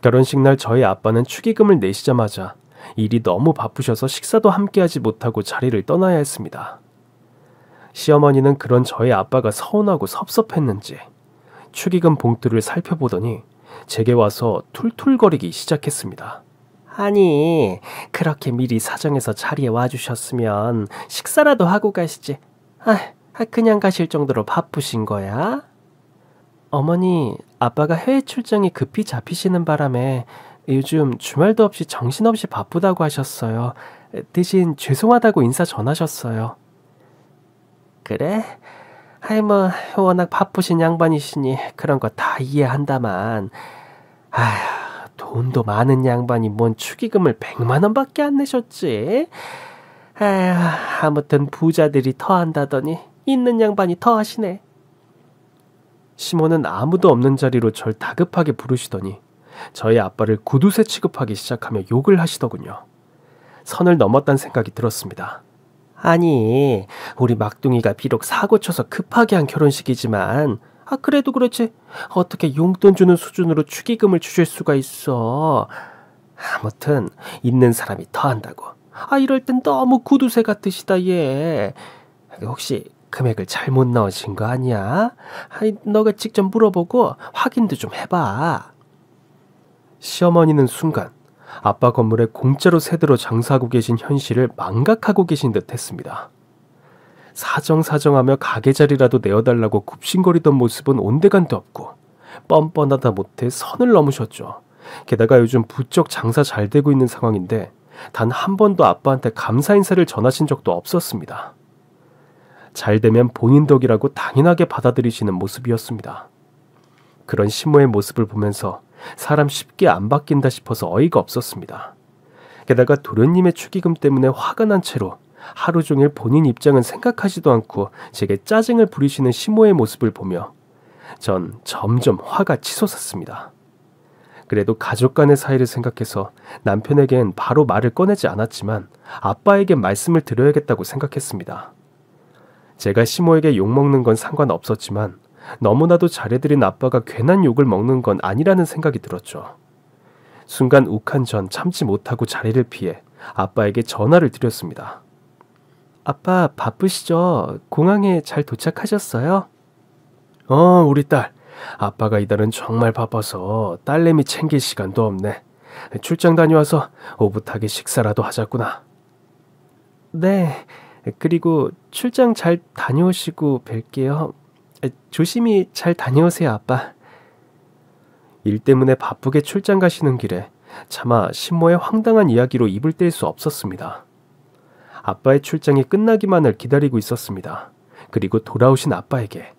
결혼식 날 저희 아빠는 축의금을 내시자마자 일이 너무 바쁘셔서 식사도 함께하지 못하고 자리를 떠나야 했습니다. 시어머니는 그런 저희 아빠가 서운하고 섭섭했는지 축의금 봉투를 살펴보더니 제게 와서 툴툴거리기 시작했습니다. 아니, 그렇게 미리 사정해서 자리에 와주셨으면 식사라도 하고 가시지. 그냥 가실 정도로 바쁘신 거야? 어머니, 아빠가 해외 출장이 급히 잡히시는 바람에 요즘 주말도 없이 정신없이 바쁘다고 하셨어요. 대신 죄송하다고 인사 전하셨어요. 그래? 워낙 바쁘신 양반이시니 그런 거 다 이해한다만, 돈도 많은 양반이 뭔 축의금을 100만 원밖에 안 내셨지? 아무튼 부자들이 더 한다더니 있는 양반이 더 하시네. 시모는 아무도 없는 자리로 절 다급하게 부르시더니 저희 아빠를 구두쇠 취급하기 시작하며 욕을 하시더군요. 선을 넘었다는 생각이 들었습니다. 아니, 우리 막둥이가 비록 사고 쳐서 급하게 한 결혼식이지만 그래도 그렇지 어떻게 용돈 주는 수준으로 축의금을 주실 수가 있어. 아무튼 있는 사람이 더 한다고. 이럴 땐 너무 구두쇠 같으시다 얘. 혹시 금액을 잘못 넣으신 거 아니야? 너가 직접 물어보고 확인도 좀 해봐. 시어머니는 순간 아빠 건물에 공짜로 새들어 장사하고 계신 현실을 망각하고 계신 듯 했습니다. 사정사정하며 가게 자리라도 내어달라고 굽신거리던 모습은 온데간데 없고 뻔뻔하다 못해 선을 넘으셨죠. 게다가 요즘 부쩍 장사 잘 되고 있는 상황인데 단 한 번도 아빠한테 감사 인사를 전하신 적도 없었습니다. 잘 되면 본인 덕이라고 당연하게 받아들이시는 모습이었습니다. 그런 시모의 모습을 보면서 사람 쉽게 안 바뀐다 싶어서 어이가 없었습니다. 게다가 도련님의 축의금 때문에 화가 난 채로 하루 종일 본인 입장은 생각하지도 않고 제게 짜증을 부리시는 시모의 모습을 보며 전 점점 화가 치솟았습니다. 그래도 가족 간의 사이를 생각해서 남편에겐 바로 말을 꺼내지 않았지만 아빠에게 말씀을 드려야겠다고 생각했습니다. 제가 시모에게 욕먹는 건 상관없었지만 너무나도 잘해드린 아빠가 괜한 욕을 먹는 건 아니라는 생각이 들었죠. 순간 욱한 전 참지 못하고 자리를 피해 아빠에게 전화를 드렸습니다. 아빠 바쁘시죠? 공항에 잘 도착하셨어요? 우리 딸. 아빠가 이달은 정말 바빠서 딸내미 챙길 시간도 없네. 출장 다녀와서 오붓하게 식사라도 하자꾸나. 네, 그리고 출장 잘 다녀오시고 뵐게요. 조심히 잘 다녀오세요, 아빠. 일 때문에 바쁘게 출장 가시는 길에 차마 신모의 황당한 이야기로 입을 뗄 수 없었습니다. 아빠의 출장이 끝나기만을 기다리고 있었습니다. 그리고 돌아오신 아빠에게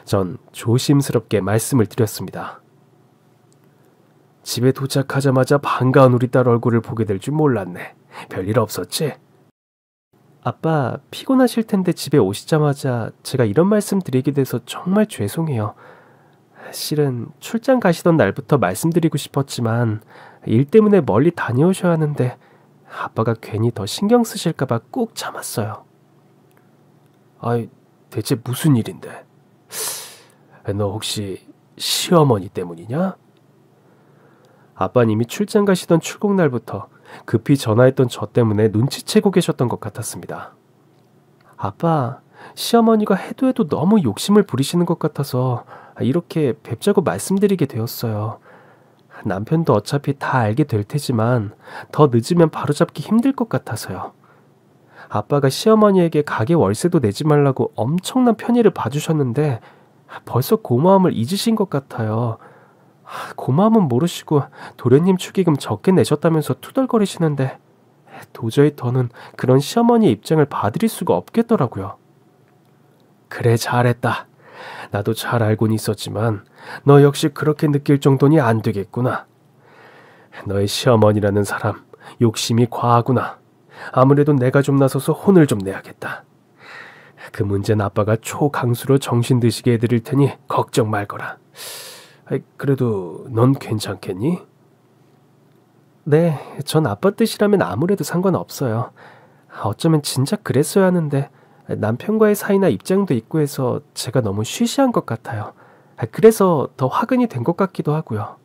전 조심스럽게 말씀을 드렸습니다. 집에 도착하자마자 반가운 우리 딸 얼굴을 보게 될 줄 몰랐네. 별일 없었지? 아빠 피곤하실 텐데 집에 오시자마자 제가 이런 말씀 드리게 돼서 정말 죄송해요. 실은 출장 가시던 날부터 말씀드리고 싶었지만 일 때문에 멀리 다녀오셔야 하는데 아빠가 괜히 더 신경 쓰실까봐 꾹 참았어요. 아이, 대체 무슨 일인데? 너 혹시 시어머니 때문이냐? 아빠님이 출장 가시던 출국 날부터 급히 전화했던 저 때문에 눈치채고 계셨던 것 같았습니다. 아빠, 시어머니가 해도 해도 너무 욕심을 부리시는 것 같아서 이렇게 뵙자고 말씀드리게 되었어요. 남편도 어차피 다 알게 될 테지만 더 늦으면 바로잡기 힘들 것 같아서요. 아빠가 시어머니에게 가게 월세도 내지 말라고 엄청난 편의를 봐주셨는데 벌써 고마움을 잊으신 것 같아요. 고마움은 모르시고 도련님 축의금 적게 내셨다면서 투덜거리시는데 도저히 더는 그런 시어머니의 입장을 봐드릴 수가 없겠더라고요. 그래, 잘했다. 나도 잘 알고는 있었지만 너 역시 그렇게 느낄 정도니 안 되겠구나. 너의 시어머니라는 사람 욕심이 과하구나. 아무래도 내가 좀 나서서 혼을 좀 내야겠다. 그 문제는 아빠가 초강수로 정신 드시게 해드릴 테니 걱정 말거라. 그래도 넌 괜찮겠니? 네, 전 아빠 뜻이라면 아무래도 상관없어요. 어쩌면 진작 그랬어야 하는데 남편과의 사이나 입장도 있고 해서 제가 너무 쉬쉬한 것 같아요. 그래서 더 화근이 된 것 같기도 하고요.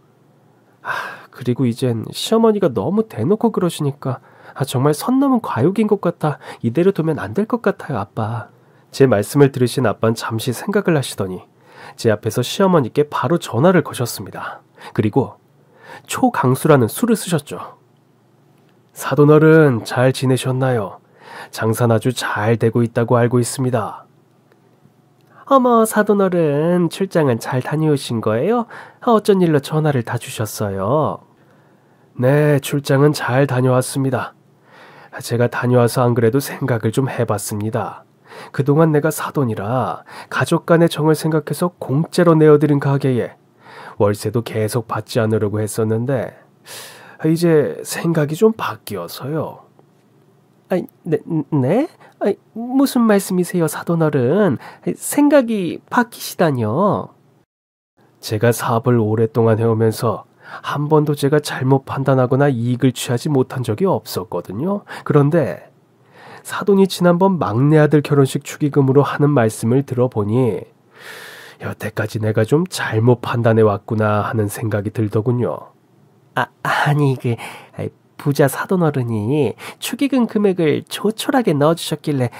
그리고 이젠 시어머니가 너무 대놓고 그러시니까 정말 선 넘은 과욕인 것 같아 이대로 두면 안 될 것 같아요, 아빠. 제 말씀을 들으신 아빠는 잠시 생각을 하시더니 제 앞에서 시어머니께 바로 전화를 거셨습니다. 그리고 초강수라는 수를 쓰셨죠. 사돈어른 잘 지내셨나요? 장사는 아주 잘 되고 있다고 알고 있습니다. 어머, 사돈어른 출장은 잘 다녀오신 거예요? 어쩐 일로 전화를 다 주셨어요? 네, 출장은 잘 다녀왔습니다. 제가 다녀와서 안 그래도 생각을 좀 해봤습니다. 그동안 내가 사돈이라 가족 간의 정을 생각해서 공짜로 내어드린 가게에 월세도 계속 받지 않으려고 했었는데 이제 생각이 좀 바뀌어서요. 네? 무슨 말씀이세요, 사돈어른? 생각이 바뀌시다뇨? 제가 사업을 오랫동안 해오면서 한 번도 제가 잘못 판단하거나 이익을 취하지 못한 적이 없었거든요. 그런데 사돈이 지난번 막내 아들 결혼식 축의금으로 하는 말씀을 들어보니 여태까지 내가 좀 잘못 판단해 왔구나 하는 생각이 들더군요. 아니 부자 사돈어른이 축의금 금액을 조촐하게 넣어주셨길래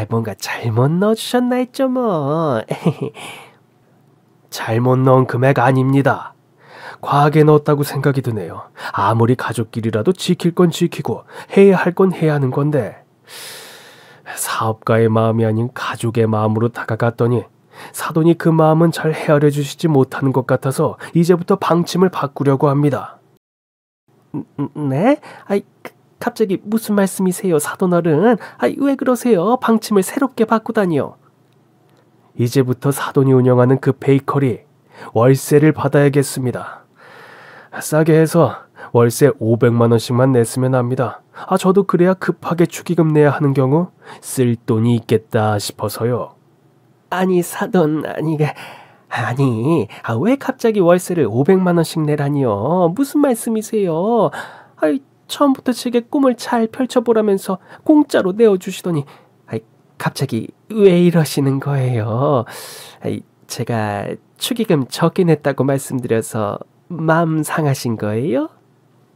뭔가 잘못 넣어주셨나 했죠 뭐. 잘못 넣은 금액 아닙니다. 과하게 넣었다고 생각이 드네요. 아무리 가족끼리라도 지킬 건 지키고 해야 할 건 해야 하는 건데 사업가의 마음이 아닌 가족의 마음으로 다가갔더니 사돈이 그 마음은 잘 헤아려 주시지 못하는 것 같아서 이제부터 방침을 바꾸려고 합니다. 네? 갑자기 무슨 말씀이세요, 사돈어른? 왜 그러세요? 방침을 새롭게 바꾸다니요. 이제부터 사돈이 운영하는 그 베이커리 월세를 받아야겠습니다. 싸게 해서 월세 500만 원씩만 냈으면 합니다. 저도 그래야 급하게 축의금 내야 하는 경우 쓸 돈이 있겠다 싶어서요. 아니 사돈, 왜 갑자기 월세를 500만 원씩 내라니요? 무슨 말씀이세요? 처음부터 제게 꿈을 잘 펼쳐보라면서 공짜로 내어주시더니 갑자기 왜 이러시는 거예요? 제가 축의금 적게 냈다고 말씀드려서 마음 상하신 거예요?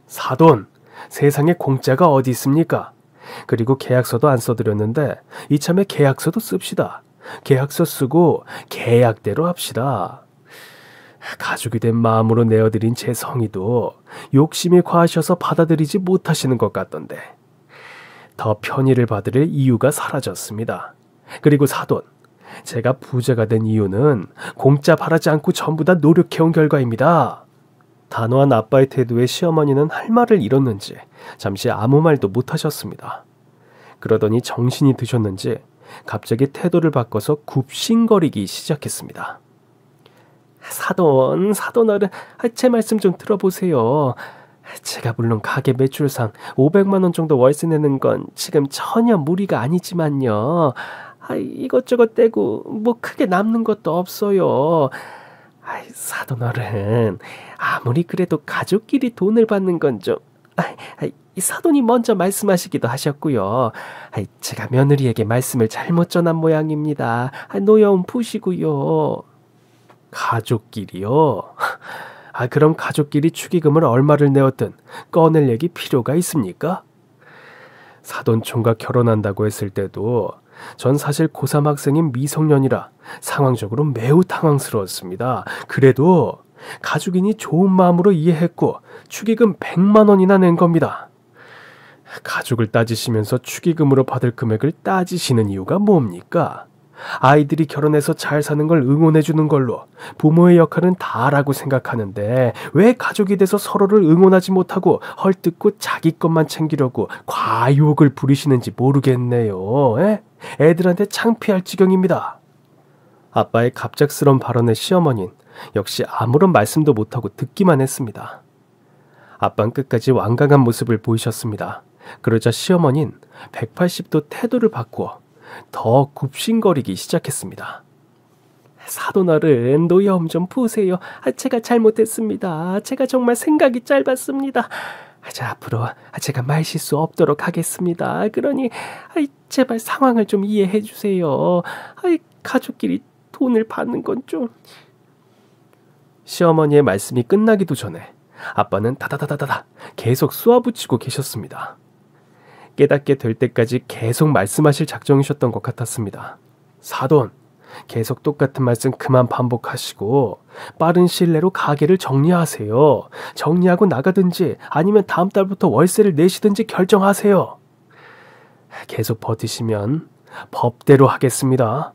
사돈, 세상에 공짜가 어디 있습니까? 그리고 계약서도 안 써드렸는데 이참에 계약서도 씁시다. 계약서 쓰고 계약대로 합시다. 가족이 된 마음으로 내어드린 제 성의도 욕심이 과하셔서 받아들이지 못하시는 것 같던데 더 편의를 받을 이유가 사라졌습니다. 그리고 사돈, 제가 부자가 된 이유는 공짜 바라지 않고 전부 다 노력해온 결과입니다. 단호한 아빠의 태도에 시어머니는 할 말을 잃었는지 잠시 아무 말도 못하셨습니다. 그러더니 정신이 드셨는지 갑자기 태도를 바꿔서 굽신거리기 시작했습니다. 사돈 어른, 제 말씀 좀 들어보세요. 제가 물론 가게 매출상 500만 원 정도 월세 내는 건 지금 전혀 무리가 아니지만요. 이것저것 떼고 뭐 크게 남는 것도 없어요. 사돈 어른, 아무리 그래도 가족끼리 돈을 받는 건 좀... 사돈이 먼저 말씀하시기도 하셨고요. 제가 며느리에게 말씀을 잘못 전한 모양입니다. 노여움 푸시고요. 가족끼리요? 그럼 가족끼리 축의금을 얼마를 내었든 꺼낼 얘기 필요가 있습니까? 사돈 총각 결혼한다고 했을 때도 전 사실 고3 학생인 미성년이라 상황적으로 매우 당황스러웠습니다. 그래도 가족이니 좋은 마음으로 이해했고 축의금 100만 원이나 낸 겁니다. 가족을 따지시면서 축의금으로 받을 금액을 따지시는 이유가 뭡니까? 아이들이 결혼해서 잘 사는 걸 응원해주는 걸로 부모의 역할은 다라고 생각하는데 왜 가족이 돼서 서로를 응원하지 못하고 헐뜯고 자기 것만 챙기려고 과유혹을 부리시는지 모르겠네요. 애들한테 창피할 지경입니다. 아빠의 갑작스런 발언에 시어머니는 역시 아무런 말씀도 못하고 듣기만 했습니다. 아빠는 끝까지 완강한 모습을 보이셨습니다. 그러자 시어머니는 180도 태도를 바꾸어 더 굽신거리기 시작했습니다. 사돈 어른, 노여움 좀 푸세요. 제가 잘못했습니다. 제가 정말 생각이 짧았습니다. 자, 앞으로 제가 말 실수 없도록 하겠습니다. 그러니 제발 상황을 좀 이해해 주세요. 가족끼리 돈을 받는 건 좀... 시어머니의 말씀이 끝나기도 전에 아빠는 다다다다다 계속 쏘아붙이고 계셨습니다. 깨닫게 될 때까지 계속 말씀하실 작정이셨던 것 같았습니다. 사돈, 계속 똑같은 말씀 그만 반복하시고 빠른 시일 내로 가게를 정리하세요. 정리하고 나가든지 아니면 다음 달부터 월세를 내시든지 결정하세요. 계속 버티시면 법대로 하겠습니다.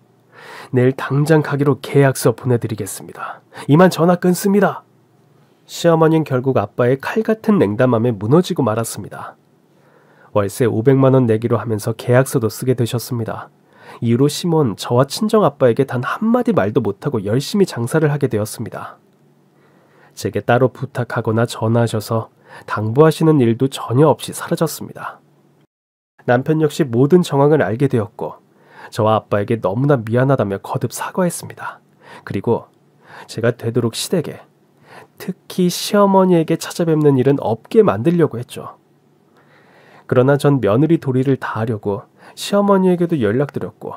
내일 당장 가게로 계약서 보내드리겠습니다. 이만 전화 끊습니다. 시어머니는 결국 아빠의 칼 같은 냉담함에 무너지고 말았습니다. 월세 500만 원 내기로 하면서 계약서도 쓰게 되셨습니다. 이후로 시몬 저와 친정 아빠에게 단 한마디 말도 못하고 열심히 장사를 하게 되었습니다. 제게 따로 부탁하거나 전화하셔서 당부하시는 일도 전혀 없이 사라졌습니다. 남편 역시 모든 정황을 알게 되었고 저와 아빠에게 너무나 미안하다며 거듭 사과했습니다. 그리고 제가 되도록 시댁에, 특히 시어머니에게 찾아뵙는 일은 없게 만들려고 했죠. 그러나 전 며느리 도리를 다하려고 시어머니에게도 연락드렸고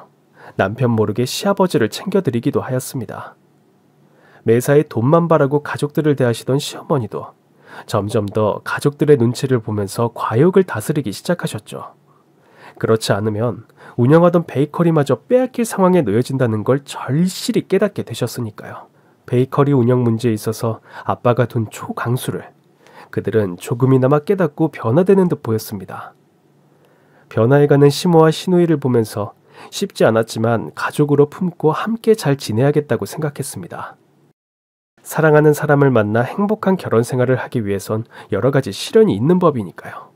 남편 모르게 시아버지를 챙겨드리기도 하였습니다. 매사에 돈만 바라고 가족들을 대하시던 시어머니도 점점 더 가족들의 눈치를 보면서 과욕을 다스리기 시작하셨죠. 그렇지 않으면 운영하던 베이커리마저 빼앗길 상황에 놓여진다는 걸 절실히 깨닫게 되셨으니까요. 베이커리 운영 문제에 있어서 아빠가 둔 초강수를 그들은 조금이나마 깨닫고 변화되는 듯 보였습니다. 변화해가는 시모와 시누이를 보면서 쉽지 않았지만 가족으로 품고 함께 잘 지내야겠다고 생각했습니다. 사랑하는 사람을 만나 행복한 결혼 생활을 하기 위해선 여러 가지 시련이 있는 법이니까요.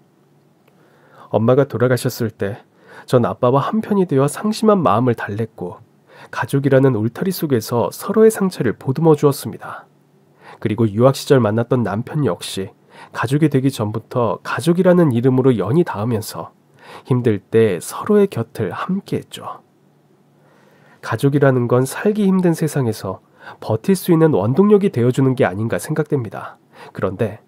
엄마가 돌아가셨을 때 전 아빠와 한편이 되어 상심한 마음을 달랬고 가족이라는 울타리 속에서 서로의 상처를 보듬어 주었습니다. 그리고 유학 시절 만났던 남편 역시 가족이 되기 전부터 가족이라는 이름으로 연이 닿으면서 힘들 때 서로의 곁을 함께했죠. 가족이라는 건 살기 힘든 세상에서 버틸 수 있는 원동력이 되어주는 게 아닌가 생각됩니다. 그런데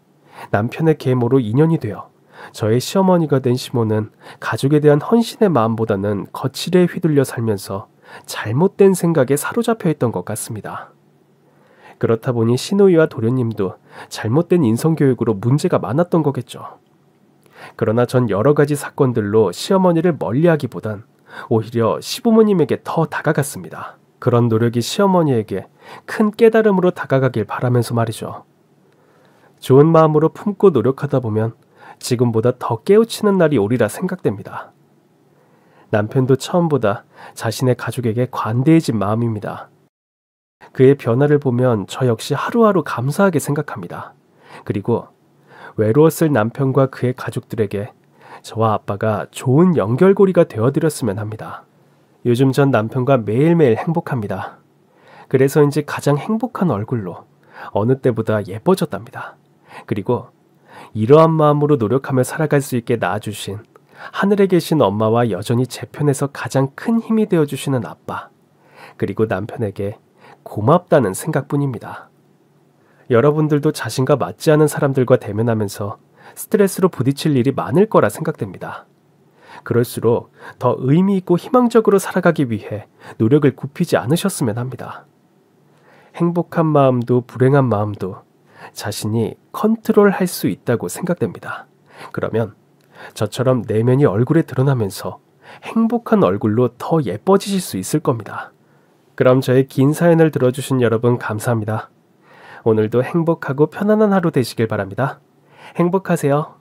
남편의 계모로 인연이 되어 저의 시어머니가 된 시모는 가족에 대한 헌신의 마음보다는 거칠에 휘둘려 살면서 잘못된 생각에 사로잡혀 있던 것 같습니다. 그렇다 보니 시누이와 도련님도 잘못된 인성교육으로 문제가 많았던 거겠죠. 그러나 전 여러 가지 사건들로 시어머니를 멀리하기보단 오히려 시부모님에게 더 다가갔습니다. 그런 노력이 시어머니에게 큰 깨달음으로 다가가길 바라면서 말이죠. 좋은 마음으로 품고 노력하다 보면 지금보다 더 깨우치는 날이 오리라 생각됩니다. 남편도 처음보다 자신의 가족에게 관대해진 마음입니다. 그의 변화를 보면 저 역시 하루하루 감사하게 생각합니다. 그리고 외로웠을 남편과 그의 가족들에게 저와 아빠가 좋은 연결고리가 되어드렸으면 합니다. 요즘 전 남편과 매일매일 행복합니다. 그래서인지 가장 행복한 얼굴로 어느 때보다 예뻐졌답니다. 그리고 이러한 마음으로 노력하며 살아갈 수 있게 낳아주신 하늘에 계신 엄마와 여전히 제 편에서 가장 큰 힘이 되어주시는 아빠, 그리고 남편에게 고맙다는 생각뿐입니다. 여러분들도 자신과 맞지 않은 사람들과 대면하면서 스트레스로 부딪힐 일이 많을 거라 생각됩니다. 그럴수록 더 의미 있고 희망적으로 살아가기 위해 노력을 굽히지 않으셨으면 합니다. 행복한 마음도 불행한 마음도 자신이 컨트롤할 수 있다고 생각됩니다. 그러면 저처럼 내면이 얼굴에 드러나면서 행복한 얼굴로 더 예뻐지실 수 있을 겁니다. 그럼 저의 긴 사연을 들어주신 여러분 감사합니다. 오늘도 행복하고 편안한 하루 되시길 바랍니다. 행복하세요.